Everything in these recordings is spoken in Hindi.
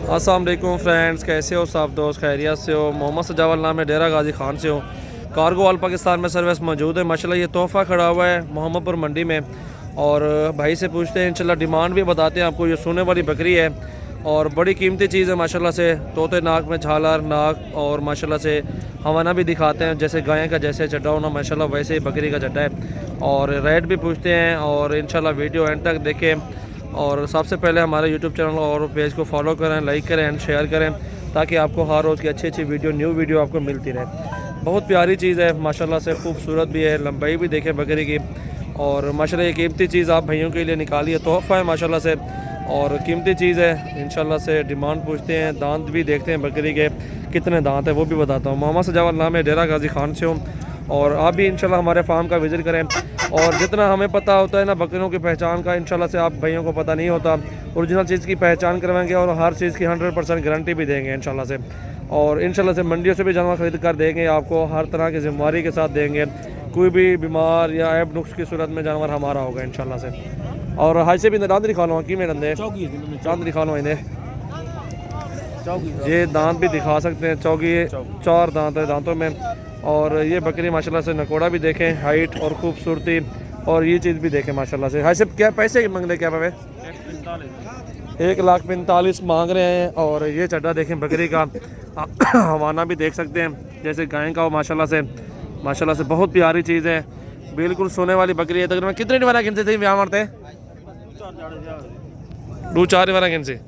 अस्सलाम वालेकुम फ्रेंड्स, कैसे हो सब दोस्त? खैरियत से हो? मोहम्मद सजावल नाम है, डेरा गाजी खान से हो। कार्गो ऑल पाकिस्तान में सर्विस मौजूद है माशाल्लाह। ये तोहफ़ा खड़ा हुआ है मोहम्मदपुर मंडी में और भाई से पूछते हैं इंशाल्लाह, डिमांड भी बताते हैं आपको। ये सोने वाली बकरी है और बड़ी कीमती चीज़ है माशाल्लाह से। तोते नाक में झालर नाक और माशाल्लाह से हवाना भी दिखाते हैं, जैसे गाय का जैसे चड्डा होना माशाल्लाह वैसे ही बकरी का चड्डा है। और रेट भी पूछते हैं और इंशाल्लाह वीडियो एंड तक देखें। और सबसे पहले हमारे यूट्यूब चैनल और पेज को फॉलो करें, लाइक करें एंड शेयर करें, ताकि आपको हर रोज़ की अच्छी अच्छी न्यू वीडियो आपको मिलती रहे। बहुत प्यारी चीज़ है माशाल्लाह से, खूबसूरत भी है, लंबाई भी देखें बकरी की। और माशाल्लाह ये कीमती चीज़ आप भाइयों के लिए निकालिए, तोहफ़ा है माशाल्लाह से और कीमती चीज़ है इंशाल्लाह से। डिमांड पूछते हैं, दांत भी देखते हैं बकरी के कितने दांत है वो भी बताता हूँ। मोहम्मद सजावल नाम है, डेरा गाजी खान से हूँ। और आप भी इंशाल्लाह हमारे फार्म का विज़िट करें। और जितना हमें पता होता है ना बकरियों की पहचान का, इंशाल्लाह से आप भाइयों को पता नहीं होता। ओरिजिनल चीज़ की पहचान करवाएंगे और हर चीज़ की 100% गारंटी भी देंगे इंशाल्लाह से। और इंशाल्लाह से मंडियों से भी जानवर ख़रीद कर देंगे, आपको हर तरह की जिम्मेदारी के साथ देंगे। कोई भी बीमार या ऐब नुक्स की सूरत में जानवर हमारा होगा इंशाल्लाह से। और हाई से भी दांत दिखा लो कि मेरे दांत दिखा लो इन्हें, ये दांत भी दिखा सकते हैं। चौकी 4 दांत है दांतों में। और ये बकरी माशाल्लाह से नकोड़ा भी देखें, हाइट और खूबसूरती, और ये चीज़ भी देखें माशाल्लाह से। हाई से क्या पैसे मांग रहे, क्या पावे? 1,45,00,000 मांग रहे हैं। और ये चड्डा देखें बकरी का, हवाना भी देख सकते हैं जैसे गाय का हो माशाल्लाह से बहुत प्यारी चीज़ है, बिल्कुल सोने वाली बकरी है। तकरीबन कितने डिवाना गिनते थे व्याह मारते? 2-4 डिवाना गिनसे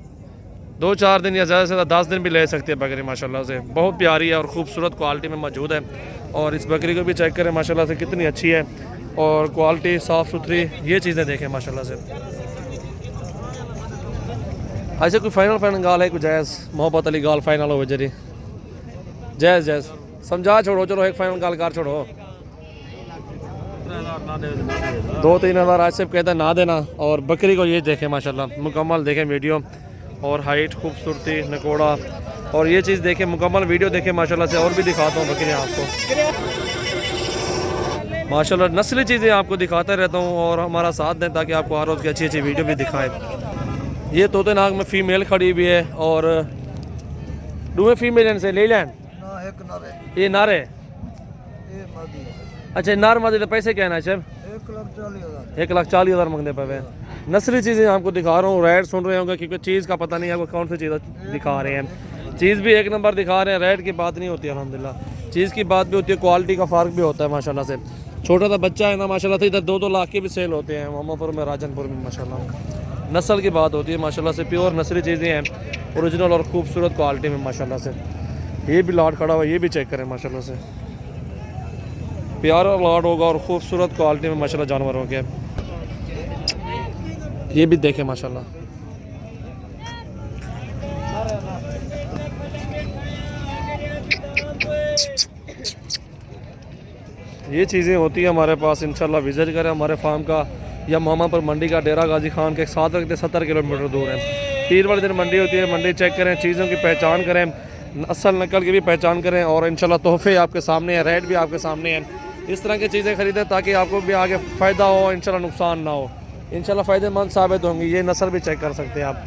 2-4 दिन या ज़्यादा से ज़्यादा 10 दिन भी ले सकती है बकरी माशाल्लाह से। बहुत प्यारी है और ख़ूबसूरत क्वालिटी में मौजूद है। और इस बकरी को भी चेक करें माशाल्लाह से कितनी अच्छी है और क्वालिटी साफ़ सुथरी, ये चीज़ें देखें माशाल्लाह से। ऐसे कोई फाइनल गाल है, कोई जायज़ मोहब्बत अली गाल फाइनल हो जरी जायज़ समझा छोड़ो, चलो एक फाइनल गाल कार छोड़ो। 2-3 हज़ार आज से कहते हैं ना देना। और बकरी को ये देखें माशाल्लाह, मुकम्मल देखें वीडियो और हाइट खूबसूरती नकोड़ा, और ये चीज़ देखें, मुकम्मल वीडियो देखें माशाल्लाह से। और भी दिखाता हूँ बकरियाँ आपको माशाल्लाह, नस्ली चीज़ें आपको दिखाता रहता हूँ। और हमारा साथ दें ताकि आपको हर रोज़ की अच्छी अच्छी वीडियो भी दिखाएं। ये तोते नाग में फ़ीमेल खड़ी हुई है और दूसरे फीमेल इनसे ले लें। ये नारे अच्छा नार मादी तो पैसे क्या है ना सर? 1,40,000 मंगने पे। नस्ली चीज़ें आपको दिखा रहा हूँ, रेट सुन रहे होंगे क्योंकि चीज़ का पता नहीं है आपको कौन सी चीज़ दिखा रहे हैं। चीज़ भी एक नंबर दिखा रहे हैं, रेट की बात नहीं होती अल्हम्दुलिल्लाह। चीज़ की बात भी होती है, क्वालिटी का फ़र्क भी होता है माशाल्लाह से। छोटा सा बच्चा है ना माशाल्लाह से, इधर 2-2 लाख के भी सेल होते हैं मोहम्मदपुर में, राजनपुर में माशाल्लाह। नस्ल की बात होती है माशाल्लाह से, प्योर नस्ली चीज़ें हैं, ओरिजिनल और खूबसूरत क्वालिटी में माशाल्लाह से। ये भी लाट खड़ा हुआ, ये भी चेक करें माशाल्लाह से, प्यारा लाट होगा और खूबसूरत क्वालिटी में माशाल्लाह जानवरों के। ये भी देखें माशाल्लाह। ये चीज़ें होती है हमारे पास, इंशाल्लाह विज़िट करें हमारे फार्म का या मोहम्मदपुर मंडी का, डेरा गाजी खान के साथ रखते 70 किलोमीटर दूर है। 3 वाले दिन मंडी होती है, मंडी चेक करें, चीज़ों की पहचान करें, असल नकल की भी पहचान करें। और इंशाल्लाह तोहफे आपके सामने हैं, रेट भी आपके सामने हैं। इस तरह की चीज़ें ख़रीदें ताकि आपको भी आगे फ़ायदा हो, इंशाल्लाह नुकसान ना हो, इंशाल्लाह फ़ायदेमंद साबित होंगी। ये नस्ल भी चेक कर सकते हैं आप।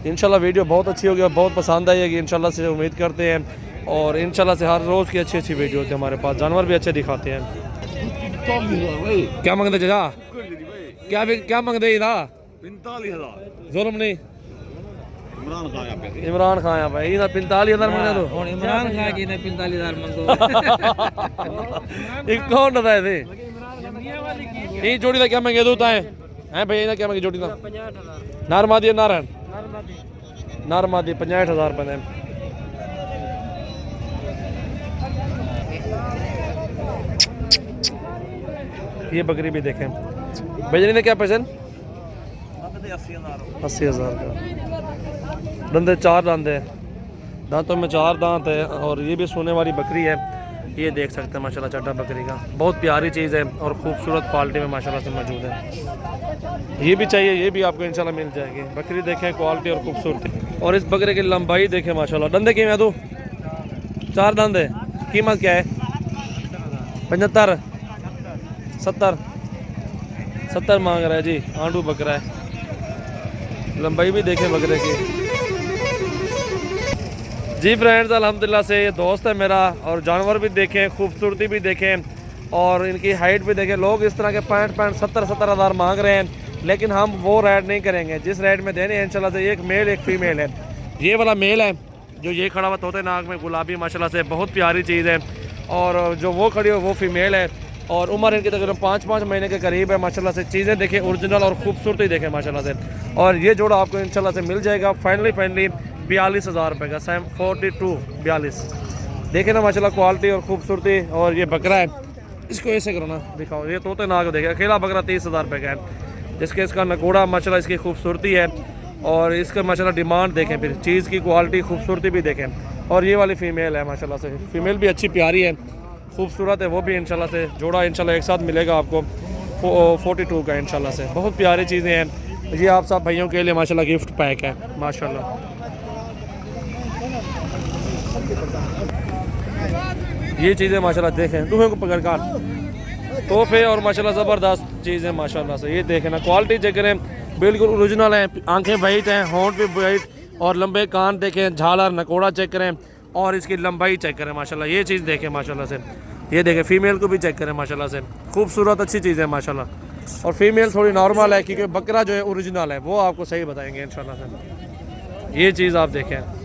इंशाल्लाह वीडियो बहुत अच्छी होगी और बहुत पसंद आएगी इंशाल्लाह से, उम्मीद करते हैं। और इंशाल्लाह से हर रोज़ की अच्छी अच्छी वीडियो होती है हमारे पास, जानवर भी अच्छे दिखाते हैं। क्या मांगते चाचा? क्या मांगते था? 45,000 जुल्म नहीं। इमरान खान है भाई, 45,000 मंगने तो इमरान खान जी ने 45,000 मंगो। एक कौन था ये? ये जोड़ी का क्या मांगे दो ताए हैं भाई, इन्हें क्या मांगे जोड़ी का? 50,000 नारमादी नारायण नारमादी 65,000 बने। ये बकरी भी देखें, बजरी ने क्या पैसे? 80,000 का। दंदे 4 दांत है, दांतों में 4 दांत है। और ये भी सोने वाली बकरी है, ये देख सकते हैं माशाल्लाह चड्डा बकरी का, बहुत प्यारी चीज़ है और खूबसूरत क्वालिटी में माशाल्लाह से मौजूद है। ये भी चाहिए, ये भी आपको इंशाल्लाह मिल जाएगी। बकरी देखें क्वालिटी और खूबसूरती, और इस बकरे की लंबाई देखें माशाल्लाह। दंदे कीमत दो 4 दांत है, कीमत क्या है? 75 70 मांग रहा है जी। आंडू बकरा है, लंबाई भी देखें बकरे की। जी फ्रेंड्स, अल्हम्दुलिल्लाह से ये दोस्त है मेरा, और जानवर भी देखें, खूबसूरती भी देखें और इनकी हाइट भी देखें। लोग इस तरह के 65-70 हज़ार मांग रहे हैं, लेकिन हम वो रेट नहीं करेंगे जिस रेट में देने हैं इंशाल्लाह से। एक मेल एक फ़ीमेल है, ये वाला मेल है जो ये खड़ा हुआ तोते नाक में गुलाबी माशाल्लाह से बहुत प्यारी चीज़ है, और जो वो खड़ी हो वो फ़ीमेल है, और उम्र इनकी तकरीबन 5 महीने के करीब है माशाल्लाह से। चीज़ें देखें ओरिजिनल और खूबसूरती देखें माशाल्लाह से, और ये जोड़ा आपको इंशाल्लाह से मिल जाएगा फाइनली 42,000 रुपये का। 42 देखें ना माशाल्लाह, क्वालिटी और खूबसूरती। और ये बकरा है, इसको ऐसे करो ना, दिखाओ, ये तोते नाक देखें, अकेला बकरा 30,000 रुपये का है, जिसके इसका नकोड़ा माशाल्लाह इसकी खूबसूरती है, और इसका माशाल्लाह डिमांड देखें, फिर चीज़ की क्वालिटी खूबसूरती भी देखें। और ये वाली फ़ीमेल है माशाल्लाह से, फ़ीमेल भी अच्छी प्यारी है, खूबसूरत है, वो भी इंशाल्लाह से जोड़ा इंशाल्लाह एक साथ मिलेगा आपको 42 का इंशाल्लाह से। बहुत प्यारी चीज़ें हैं, ये आप सब भाइयों के लिए माशाल्लाह गिफ्ट पैक है माशाल्लाह। ये चीज़ें माशाल्लाह देखें, दूहे को पकड़ कर तोहफे और माशाल्लाह ज़बरदस्त चीज़ें माशाल्लाह से। ये देखें ना, क्वालिटी चेक करें, बिल्कुल ओरिजिनल है, आंखें वाइट हैं, होंठ भी वाइट, और लंबे कान देखें, झालर नकोड़ा चेक करें, और इसकी लंबाई चेक करें माशाल्लाह। ये चीज़ देखें माशाल्लाह से, ये देखें फ़ीमेल को भी चेक करें माशाल्लाह से, खूबसूरत अच्छी चीज़ है माशाल्लाह। और फीमेल थोड़ी नॉर्मल है, क्योंकि बकरा जो है ओरिजिनल है, वो आपको सही बताएंगे इंशाल्लाह से। ये चीज़ आप देखें।